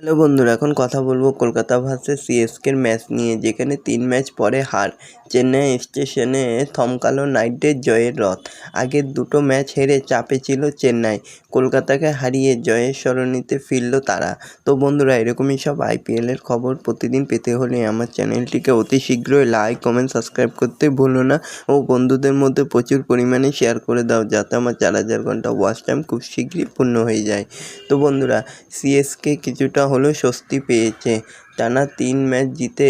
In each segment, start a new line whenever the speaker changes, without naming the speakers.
Hello বন্ধুরা, এখন কথা বলবো কলকাতা ভার্সেস সিএসকের ম্যাচ নিয়ে, যেখানে 3 ম্যাচ পরে হার। চেন্নাই স্টেশনে থমকালো নাইটদের জয়ের রথ। আগের দুটো ম্যাচ হেরে চাপে ছিল চেন্নাই, কলকাতাকে হারিয়ে জয়ের সরণিতে ফিরল তারা। তো বন্ধুরা, এরকমই সব আইপিএলের খবর প্রতিদিন পেতে হলে আমার চ্যানেলটিকে অতি শীঘ্রই লাইক, কমেন্ট, সাবস্ক্রাইব করতে ভুলো না ও বন্ধুদের মধ্যে প্রচুর পরিমাণে শেয়ার করে দাও, যাতে আমার 4000 ঘন্টা ওয়াচ টাইম খুব শীঘ্রই পূর্ণ হয়ে যায়। তো বন্ধুরা, সিএসকে কিছুটা হলেও স্বস্তি পেয়েছে। টানা 3 ম্যাচ জিতে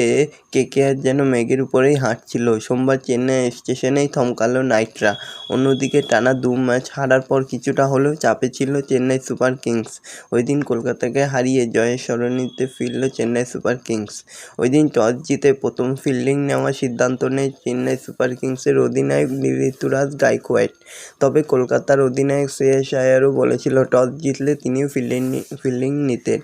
কেকেআর যেন মেঘের উপরেই হাঁটছিল। সোমবার চেন্নাই স্টেশনেই থমকালো নাইটরা। অন্যদিকে টানা 2 ম্যাচ হারার পর কিছুটা হলেও চাপে ছিল চেন্নাই সুপার কিংস। ওই দিন কলকাতাকে হারিয়ে জয়ের সরণিতে ফিরল চেন্নাই সুপার কিংস। ওই দিন টস জিতে প্রথম ফিল্ডিং নেওয়ার সিদ্ধান্ত নেয় চেন্নাই সুপার কিংসের অধিনায়ক ঋতুরাজ গাইকোয়াড। তবে কলকাতার অধিনায়ক শ্রেয়াস আয়ারও বলেছিল টস জিতলে তিনিও ফিল্ডিং নিতেন।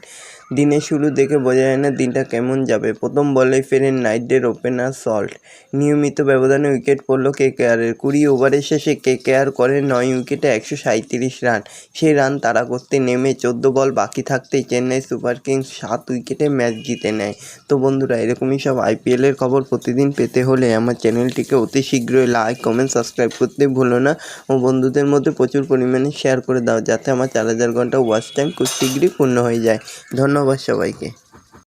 দিনের শুরু দেখে বোঝা যায় না দিনটা কেমন যাবে। প্রথম বলেই ফেরেন নাইটদের ওপেনার সল্ট। নিয়মিত ব্যবধানে উইকেট পড়ল কেকেআরের। 20 ওভারের শেষে কেকেআর করে 9 উইকেটে 137 রান। সেই রান তাড়া করতে নেমে 14 বল বাকি থাকতেই চেন্নাই সুপার কিংস 7 উইকেটে ম্যাচ জিতে নেয়। তো বন্ধুরা, এরকমই সব আইপিএলের খবর প্রতিদিন পেতে হলে আমার চ্যানেলটিকে অতি শীঘ্রই লাইক, কমেন্ট, সাবস্ক্রাইব করতে ভুলো না ও বন্ধুদের মধ্যে প্রচুর পরিমাণে শেয়ার করে দাও, যাতে আমার 4000 ঘন্টা ওয়াচ টাইম খুব শীঘ্রই পূর্ণ হয়ে যায়। ধন্যবাদ সবাইকে।